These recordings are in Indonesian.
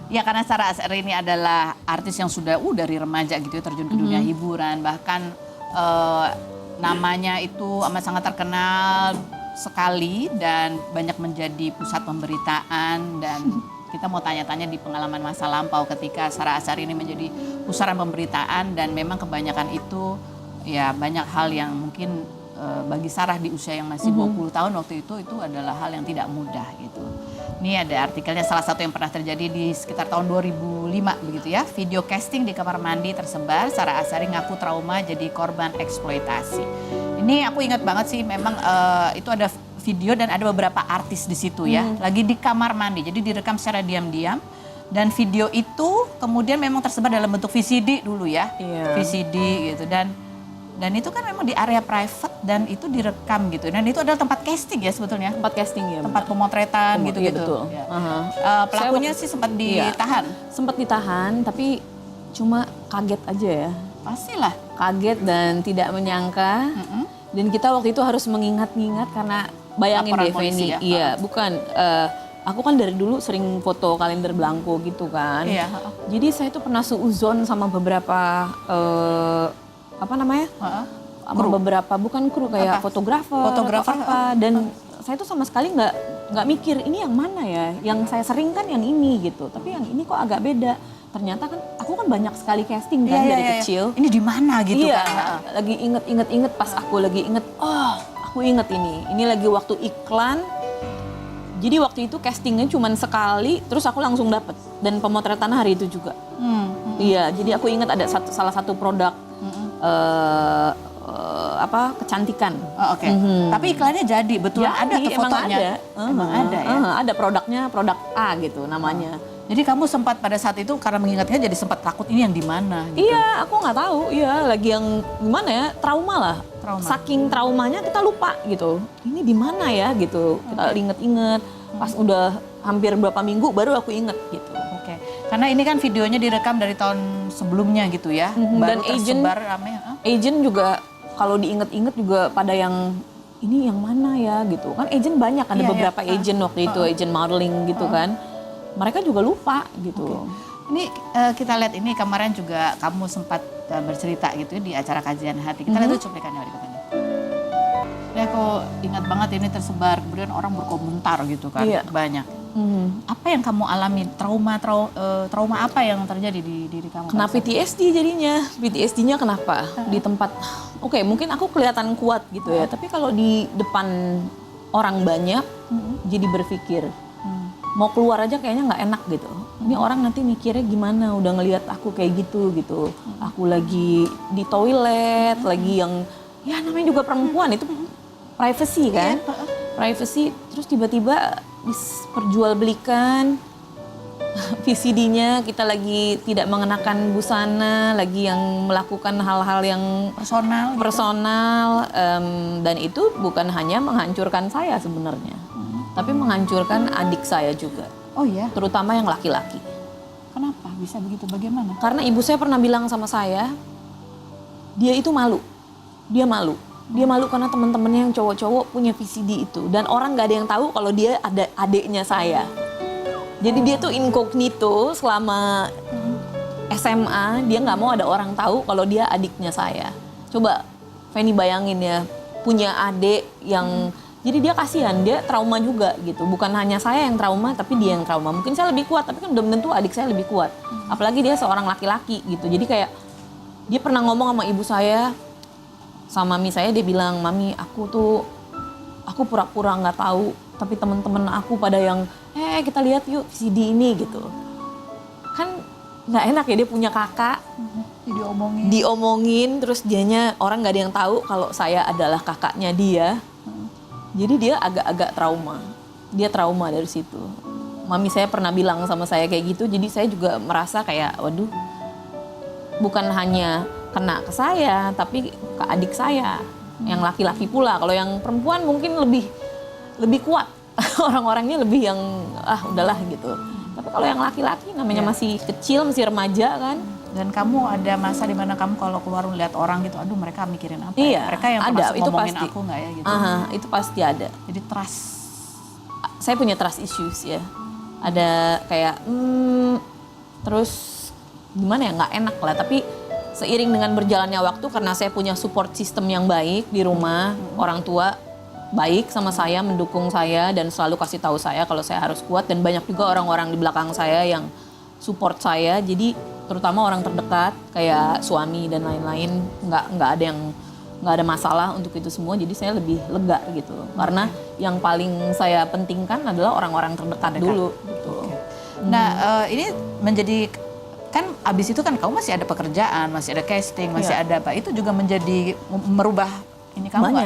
Ya karena Sarah Azhar ini adalah artis yang sudah dari remaja gitu ya, terjun ke dunia hiburan. Bahkan namanya itu amat sangat terkenal sekali dan banyak menjadi pusat pemberitaan. Dan kita mau tanya-tanya di pengalaman masa lampau ketika Sarah Azhar ini menjadi pusaran pemberitaan. Dan memang kebanyakan itu ya banyak hal yang mungkin bagi Sarah di usia yang masih 20 tahun waktu itu adalah hal yang tidak mudah gitu. Ini ada artikelnya, salah satu yang pernah terjadi di sekitar tahun 2005 begitu ya. Video casting di kamar mandi tersebar, Sarah Azhar ngaku trauma jadi korban eksploitasi. Ini aku ingat banget sih, memang itu ada video dan ada beberapa artis di situ ya. Lagi di kamar mandi, jadi direkam secara diam-diam. Dan video itu kemudian memang tersebar dalam bentuk VCD dulu ya. VCD gitu dan itu kan memang di area private dan itu direkam gitu. Dan itu adalah tempat casting ya sebetulnya. Tempat casting ya. Tempat pemotretan gitu-gitu. Iya, betul. Ya. Pelakunya sih sempat ditahan. Sempat ditahan tapi cuma kaget aja ya. Pastilah. Kaget dan tidak menyangka. Dan kita waktu itu harus mengingat-ingat karena bayangin deh Feni. Ya? Iya, bukan. Aku kan dari dulu sering foto kalender belangko gitu kan. Iya. Jadi saya tuh pernah suuzon sama beberapa sama beberapa bukan kru kayak fotografer apa dan saya tuh sama sekali nggak mikir ini yang mana ya, yang saya sering kan yang ini gitu, tapi yang ini kok agak beda. Ternyata kan aku kan banyak sekali casting kan dari kecil. Ini di mana gitu kan? Lagi inget pas aku lagi inget, aku inget ini lagi waktu iklan. Jadi waktu itu castingnya cuma sekali, terus aku langsung dapet dan pemotretan hari itu juga. Iya, jadi aku ingat ada salah satu produk kecantikan. Oke. Tapi iklannya jadi betulan ada tuh fotonya. Emang ada ya. Ada produknya, produk A gitu namanya. Jadi kamu sempat pada saat itu karena mengingatnya jadi sempat takut ini yang di mana gitu. Iya, aku nggak tahu. Iya, lagi yang gimana ya? Trauma lah. Saking traumanya kita lupa gitu. Ini di mana ya gitu. Kita inget-inget. Pas udah hampir berapa minggu baru aku inget gitu. Karena ini kan videonya direkam dari tahun sebelumnya gitu ya. Baru dan tersebar rame. Agent juga kalau diinget-inget juga pada yang ini yang mana ya gitu. Kan agent banyak, ada beberapa agent waktu itu, agent modeling gitu kan. Mereka juga lupa gitu. Ini kita lihat ini kemarin juga kamu sempat bercerita gitu ya di acara kajian hati. Kita lihat tuh cuplikannya berikut ini. Ini aku ingat banget ini tersebar, kemudian orang berkomentar gitu kan, banyak. Apa yang kamu alami, trauma apa yang terjadi di diri kamu? Kena PTSD jadinya, PTSD-nya kenapa? Di tempat, mungkin aku kelihatan kuat gitu ya, tapi kalau di depan orang banyak, jadi berpikir, mau keluar aja kayaknya nggak enak gitu. Ini orang nanti mikirnya gimana, udah ngelihat aku kayak gitu. Aku lagi di toilet, lagi yang, ya namanya juga perempuan, itu privacy kan? Privacy, terus tiba-tiba diperjualbelikan VCD-nya, kita lagi tidak mengenakan busana, lagi yang melakukan hal-hal yang personal dan itu bukan hanya menghancurkan saya sebenarnya, tapi menghancurkan adik saya juga. Oh ya? Terutama yang laki-laki. Kenapa bisa begitu? Bagaimana? Karena ibu saya pernah bilang sama saya, dia itu malu, dia malu karena teman-temannya yang cowok-cowok punya VCD itu dan orang nggak ada yang tahu kalau dia ada adiknya saya. Jadi dia tuh incognito selama SMA, dia nggak mau ada orang tahu kalau dia adiknya saya. Coba Feni bayangin ya, punya adik yang jadi dia kasihan, dia trauma juga gitu. Bukan hanya saya yang trauma, tapi dia yang trauma. Mungkin saya lebih kuat, tapi kan belum tentu adik saya lebih kuat. Apalagi dia seorang laki-laki gitu. Jadi kayak dia pernah ngomong sama ibu saya, sama mami saya, dia bilang, "Mami, aku pura-pura nggak tahu, tapi teman-teman aku pada yang, kita lihat yuk CD ini gitu." Kan nggak enak ya, dia punya kakak, diomongin, terus dianya orang nggak ada yang tahu kalau saya adalah kakaknya dia. Jadi dia agak-agak trauma, dia trauma dari situ. Mami saya pernah bilang sama saya kayak gitu, jadi saya juga merasa kayak, waduh, bukan hanya kena ke saya, tapi ke adik saya yang laki-laki pula. Kalau yang perempuan mungkin lebih kuat, orang-orangnya lebih yang udahlah gitu. Tapi kalau yang laki-laki namanya masih kecil, masih remaja kan. Dan kamu ada masa di mana kamu kalau keluar lihat orang gitu, aduh mereka mikirin apa? Iya, Mereka yang ada, termasuk itu ngomongin pasti. aku nggak ya gitu? Itu pasti ada. Jadi trust. Saya punya trust issues ya. Ada kayak Terus gimana ya, nggak enak lah. Tapi seiring dengan berjalannya waktu, karena saya punya support system yang baik di rumah, orang tua baik sama saya, mendukung saya dan selalu kasih tahu saya kalau saya harus kuat, dan banyak juga orang-orang di belakang saya yang support saya. Jadi terutama orang terdekat kayak suami dan lain-lain, nggak ada masalah untuk itu semua. Jadi saya lebih lega gitu, karena yang paling saya pentingkan adalah orang-orang terdekat dulu gitu. Nah, ini menjadi, kan abis itu kan kamu masih ada pekerjaan, masih ada casting, masih ada apa, itu juga menjadi merubah ini kamu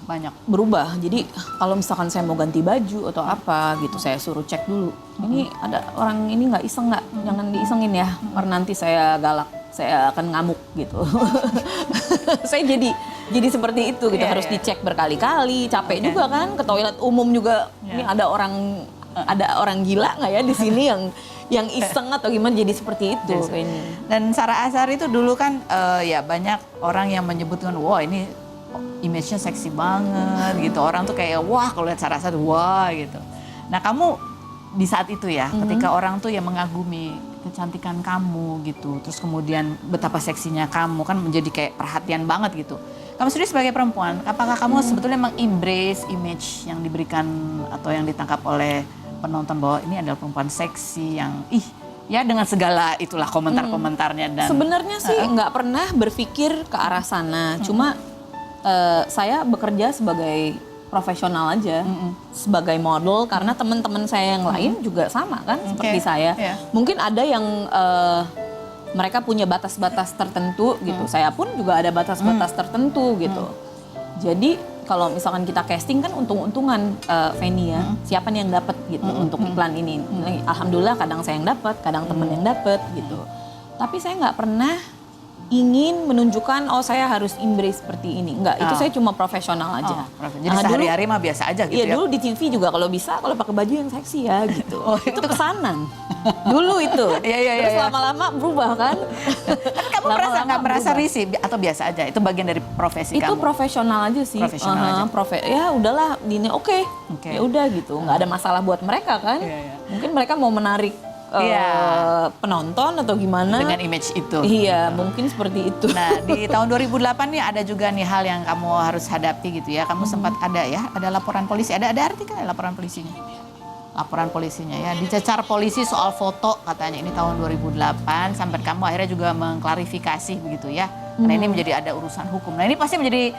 banyak Berubah. Jadi kalau misalkan saya mau ganti baju atau apa gitu, saya suruh cek dulu. Ini ada orang ini nggak iseng nggak? Jangan diisengin ya, karena nanti saya galak, saya akan ngamuk gitu. Saya jadi seperti itu gitu, harus dicek berkali-kali. Capek juga kan, ke toilet umum juga. Ini ada orang gila nggak ya di sini yang iseng atau gimana, jadi seperti itu kayaknya. Dan Sarah Azhar itu dulu kan ya banyak orang yang menyebutkan, wah ini image-nya seksi banget gitu. Orang tuh kayak wah kalau lihat Sarah Azhar wah gitu. Nah kamu di saat itu ya, ketika orang tuh yang mengagumi kecantikan kamu gitu, terus kemudian betapa seksinya kamu, kan menjadi kayak perhatian banget gitu. Kamu sendiri sebagai perempuan, apakah kamu sebetulnya embrace image yang diberikan atau yang ditangkap oleh penonton bahwa ini adalah perempuan seksi yang ya dengan segala itulah komentar-komentarnya? Dan sebenarnya sih nggak pernah berpikir ke arah sana. Cuma saya bekerja sebagai profesional aja, sebagai model, karena teman-teman saya yang lain juga sama kan seperti saya. Mungkin ada yang mereka punya batas-batas tertentu gitu. Saya pun juga ada batas-batas tertentu gitu. Jadi kalau misalkan kita casting kan untung-untungan, Feni ya, siapa nih yang dapat gitu untuk iklan ini. Alhamdulillah kadang saya yang dapat, kadang temen yang dapat gitu. Tapi saya nggak pernah ingin menunjukkan saya harus embrace seperti ini. Enggak, itu saya cuma profesional aja. Jadi sehari-hari mah biasa aja gitu ya? Iya, dulu di TV juga kalau bisa, kalau pakai baju yang seksi ya gitu. Itu kesanan. Dulu itu. Terus lama-lama berubah kan. Tapi kamu nggak merasa risih atau biasa aja? Itu bagian dari profesi kamu? Itu profesional aja sih. Profesional aja? Ya udahlah, ini oke. Ya udah gitu, nggak ada masalah buat mereka kan. Mungkin mereka mau menarik penonton atau gimana dengan image itu. Iya, mungkin seperti itu. Nah, di tahun 2008 nih ada juga nih hal yang kamu harus hadapi gitu ya. Kamu sempat ada laporan polisi, ada artikel laporan polisinya. Laporan polisinya ya, dicecar polisi soal foto katanya, ini tahun 2008, sampai kamu akhirnya juga mengklarifikasi begitu ya. Karena ini menjadi ada urusan hukum. Nah, ini pasti menjadi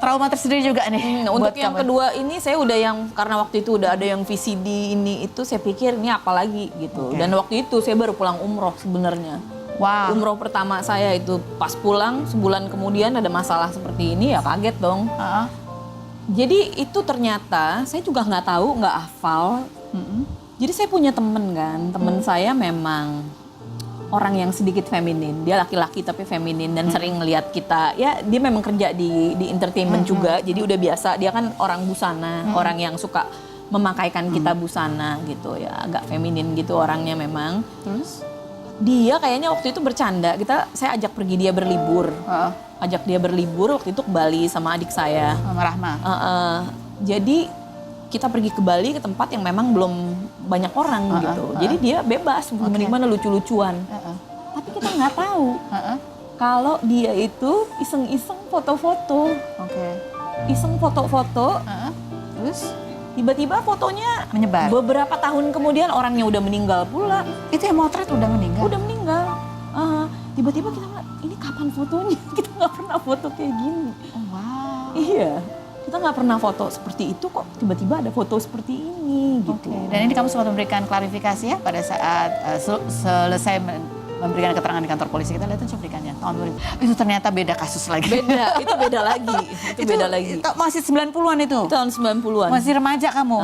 trauma tersendiri juga nih. Untuk yang kedua ini saya udah karena waktu itu udah ada yang VCD ini itu, saya pikir ini apa lagi gitu. Dan waktu itu saya baru pulang umroh sebenarnya. Wow. Umroh pertama saya itu pas pulang, sebulan kemudian ada masalah seperti ini, ya kaget dong. Jadi itu ternyata saya juga nggak tahu, nggak hafal. Jadi saya punya temen kan, temen saya memang orang yang sedikit feminin, dia laki-laki tapi feminin dan sering ngelihat kita, ya dia memang kerja di entertainment juga, jadi udah biasa, dia kan orang busana, orang yang suka memakaikan kita busana gitu ya, agak feminin gitu orangnya memang. Terus dia kayaknya waktu itu bercanda, saya ajak pergi dia berlibur, ajak dia berlibur waktu itu ke Bali sama adik saya, sama Rahma. Jadi kita pergi ke Bali, ke tempat yang memang belum banyak orang gitu. Jadi dia bebas, gimana lucu-lucuan. Tapi kita nggak tahu kalau dia itu iseng-iseng foto-foto. Iseng foto-foto. Terus tiba-tiba fotonya menyebar. Beberapa tahun kemudian orangnya udah meninggal pula. Itu yang motret udah meninggal? Udah meninggal. Tiba-tiba kita ngeliat, ini kapan fotonya? Kita nggak pernah foto kayak gini. Oh, wow. Iya. Kita nggak pernah foto seperti itu, kok tiba-tiba ada foto seperti ini gitu. Dan ini kamu sempat memberikan klarifikasi ya pada saat selesai memberikan keterangan di kantor polisi. Kita lihat cuplikannya tahun 2000. Itu ternyata beda kasus lagi. Itu beda lagi. Itu beda lagi. Masih 90-an itu? Itu tahun 90-an. Masih remaja kamu?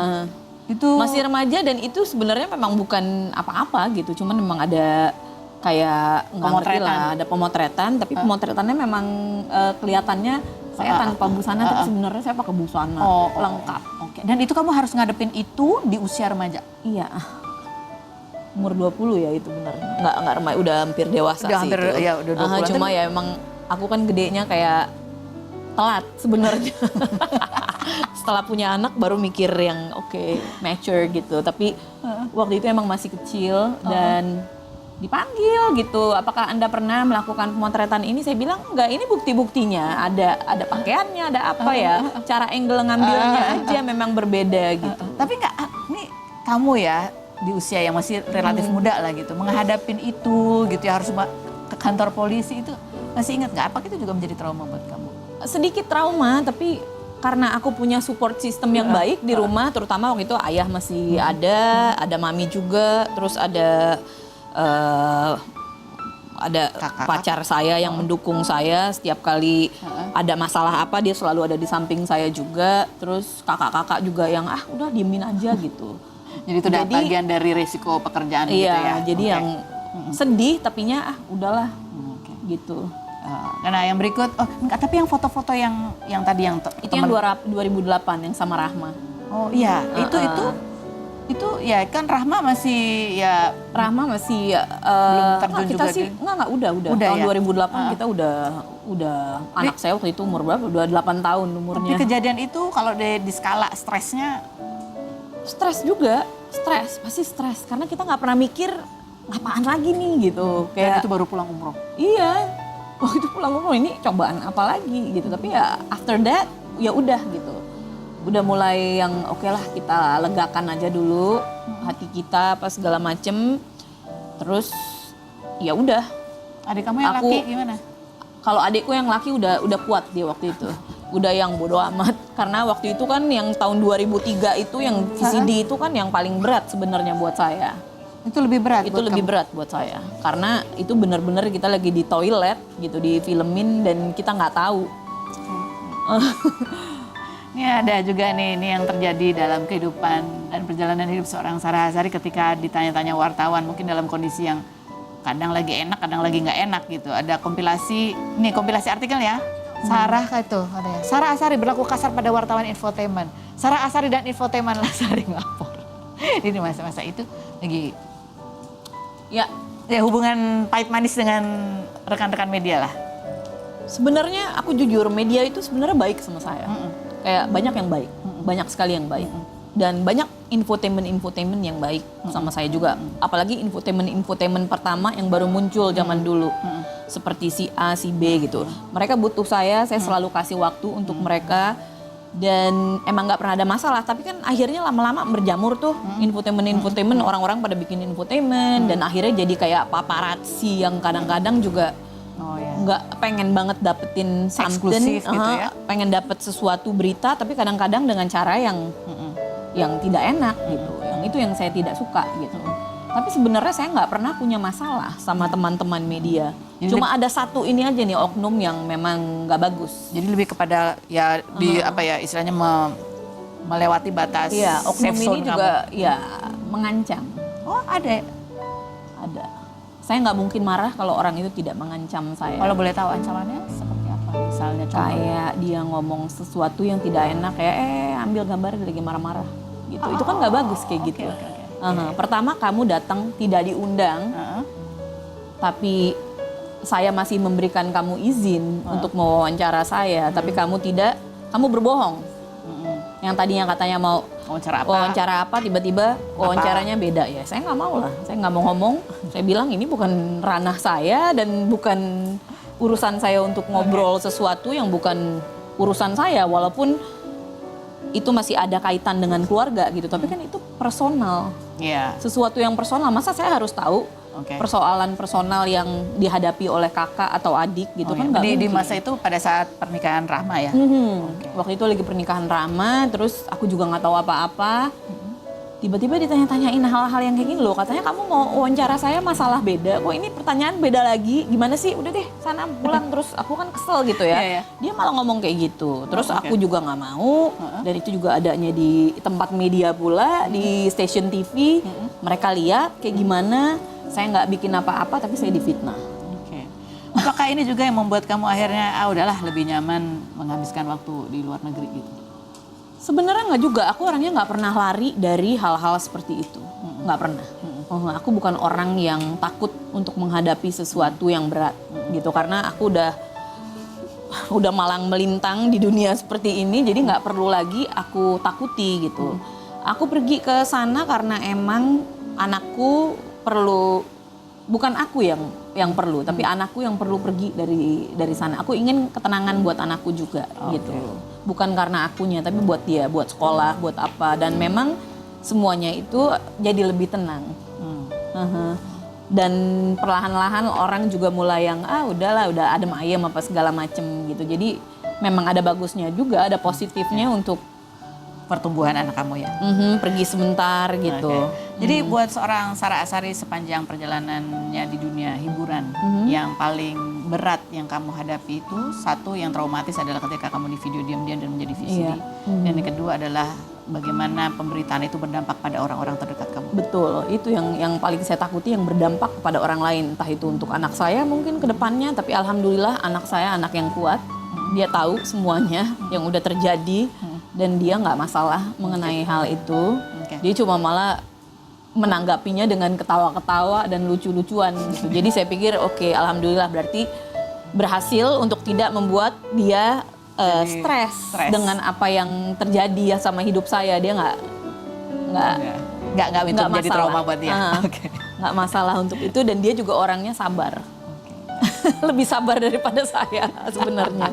Itu masih remaja, dan itu sebenarnya memang bukan apa-apa gitu. Cuman memang ada kayak ada pemotretan, tapi pemotretannya memang kelihatannya saya tanpa busana, tapi sebenarnya saya pakai busana lengkap. Dan itu kamu harus ngadepin itu di usia remaja? Iya. Umur 20 ya itu benar. Nggak remaja, udah hampir dewasa sih hampir, itu. Ya, udah 20. Cuma ya emang aku kan gedenya kayak telat sebenarnya. Setelah punya anak baru mikir yang mature gitu. Tapi waktu itu emang masih kecil dan dipanggil gitu. Apakah Anda pernah melakukan pemotretan ini? Saya bilang enggak, ini bukti-buktinya. Ada pakaiannya, ada apa ya. Cara angle ngambilnya aja memang berbeda gitu. Tapi nggak, ini kamu ya di usia yang masih relatif muda lah gitu, menghadapin itu gitu ya, harus ke kantor polisi itu, masih ingat nggak? Apa itu juga menjadi trauma buat kamu? Sedikit trauma, tapi karena aku punya support system yang baik di rumah, terutama waktu itu ayah masih ada mami juga, terus ada Kakak. pacar saya yang mendukung saya setiap kali ada masalah apa, dia selalu ada di samping saya juga. Terus kakak-kakak juga yang udah diemin aja gitu. Jadi itu bagian dari resiko pekerjaan gitu Iya, ya? jadi yang sedih tapinya udahlah gitu. Nah yang berikut, enggak, tapi yang foto-foto yang tadi yang Itu yang 2008 yang sama Rahma. Oh iya, itu ya kan Rahma masih ya Rahma masih belum terjun kita juga sih di- udah Udah tahun ya? 2008 kita udah anak saya waktu itu umur berapa? Udah 8 tahun Tapi umurnya. kejadian itu kalau di skala stresnya, Stres juga, pasti stres karena kita nggak pernah mikir apaan lagi nih gitu. dan Kayak itu baru pulang umroh. iya, waktu itu pulang umroh ini cobaan apa lagi gitu. Tapi ya after that ya udah gitu. Udah mulai yang oke lah, kita legakan aja dulu hati kita apa segala macem. Terus ya udah. Adik kamu yang Aku- laki gimana? Kalau adikku yang laki udah kuat dia waktu itu. Udah yang bodoh amat. Karena waktu itu kan yang tahun 2003 itu yang VCD itu kan yang paling berat sebenarnya buat saya. Itu lebih berat Itu buat lebih kamu? berat buat saya. Karena itu benar-benar kita lagi di toilet gitu, di filmin dan kita nggak tahu. Ini ada juga nih, ini yang terjadi dalam kehidupan dan perjalanan hidup seorang Sarah Azhari ketika ditanya-tanya wartawan, mungkin dalam kondisi yang kadang lagi enak, kadang lagi nggak enak gitu. Ada kompilasi, nih kompilasi artikel ya. Sarah itu katanya, Sarah Azhari berlaku kasar pada wartawan infotainment. Sarah Azhari dan infotainment lah saling lapor. Ini masa-masa itu lagi Ya, hubungan pahit manis dengan rekan-rekan media lah. sebenarnya aku jujur, media itu sebenarnya baik sama saya. Kayak banyak yang baik, banyak sekali yang baik. Dan banyak infotainment yang baik sama saya juga. Apalagi infotainment pertama yang baru muncul zaman dulu. Seperti si A, si B gitu. Mereka butuh saya selalu kasih waktu untuk mereka. Dan emang nggak pernah ada masalah, tapi kan akhirnya lama-lama berjamur tuh infotainment, orang-orang pada bikin infotainment dan akhirnya jadi kayak paparazzi yang kadang-kadang juga Oh ya. nggak pengen banget dapetin something, Eksklusif gitu ya. pengen dapet sesuatu berita, tapi kadang-kadang dengan cara yang tidak enak gitu. Yang itu yang saya tidak suka gitu. Tapi sebenarnya saya nggak pernah punya masalah sama teman-teman media. Jadi Cuma ada satu ini aja nih, oknum yang memang nggak bagus. Jadi lebih kepada ya di apa ya istilahnya melewati batas Iya, oknum safe ini zone juga ya mengancam. kamu. Oh ada. Ada. Saya nggak mungkin marah kalau orang itu tidak mengancam saya. Kalau boleh tahu ancamannya seperti apa? Misalnya contoh. Kayak dia ngomong sesuatu yang tidak enak, kayak ambil gambar dia lagi marah-marah gitu. Itu kan nggak bagus kayak gitu. Oke. Pertama kamu datang tidak diundang, Heeh. tapi saya masih memberikan kamu izin untuk mewawancara saya, tapi kamu tidak, kamu berbohong. Yang tadinya katanya mau Wawancara apa? tiba-tiba wawancaranya beda ya. Saya nggak mau lah, saya nggak mau ngomong. Saya bilang ini bukan ranah saya dan bukan urusan saya untuk ngobrol sesuatu yang bukan urusan saya, walaupun itu masih ada kaitan dengan keluarga gitu. Tapi kan itu personal, Iya. sesuatu yang personal. Masa saya harus tahu Oke. persoalan personal yang dihadapi oleh kakak atau adik gitu Oh, kan iya. nggak Di mungkin. masa itu pada saat pernikahan Rahma ya. Waktu itu lagi pernikahan Rama, terus aku juga nggak tahu apa-apa. Tiba-tiba ditanya-tanyain hal-hal yang kayak gini loh. Katanya kamu mau wawancara saya masalah beda. Kok ini pertanyaan beda lagi? Gimana sih? Udah deh sana pulang. Terus aku kan kesel gitu ya. Iya. Dia malah ngomong kayak gitu. Terus Oh, oke. aku juga nggak mau. Dan itu juga adanya di tempat media pula, di stasiun TV. Mereka lihat kayak gimana. Saya nggak bikin apa-apa tapi saya difitnah. Oke. Apakah ini juga yang membuat kamu akhirnya udahlah lebih nyaman menghabiskan waktu di luar negeri gitu? Sebenarnya nggak juga, aku orangnya nggak pernah lari dari hal-hal seperti itu, nggak pernah. Aku bukan orang yang takut untuk menghadapi sesuatu yang berat, gitu. Karena aku udah malang melintang di dunia seperti ini, jadi nggak perlu lagi aku takuti gitu. Aku pergi ke sana karena emang anakku perlu bukan aku yang perlu, tapi anakku yang perlu pergi dari sana. Aku ingin ketenangan buat anakku juga gitu. Bukan karena akunya, tapi buat dia, buat sekolah, buat apa. Dan memang semuanya itu jadi lebih tenang. Dan perlahan-lahan orang juga mulai yang udahlah, udah adem ayem apa segala macem gitu. Jadi memang ada bagusnya juga, ada positifnya untuk pertumbuhan anak kamu ya. Pergi sebentar gitu. Jadi buat seorang Sarah Azhari sepanjang perjalanannya di dunia hiburan, yang paling berat yang kamu hadapi itu, satu yang traumatis adalah ketika kamu di video diam-diam dan menjadi VCD. Dan yang kedua adalah bagaimana pemberitaan itu berdampak pada orang-orang terdekat kamu. Betul, itu yang paling saya takuti, yang berdampak kepada orang lain. Entah itu untuk anak saya mungkin ke depannya, tapi alhamdulillah anak saya anak yang kuat. Dia tahu semuanya yang udah terjadi dan dia nggak masalah mengenai hal itu. Dia cuma malah menanggapinya dengan ketawa-ketawa dan lucu-lucuan gitu. Jadi saya pikir oke, alhamdulillah berarti berhasil untuk tidak membuat dia stres dengan apa yang terjadi ya sama hidup saya. Dia nggak menjadi trauma buat dia. Nggak masalah untuk itu, dan dia juga orangnya sabar. Lebih sabar daripada saya sebenarnya.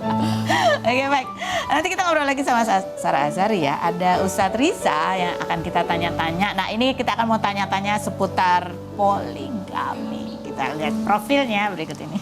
Oke, baik. Nanti kita ngobrol lagi sama Sarah Azhari ya. Ada Ustadz Riza yang akan kita tanya-tanya. Nah, ini kita akan mau tanya-tanya seputar poligami. Kita lihat profilnya berikut ini.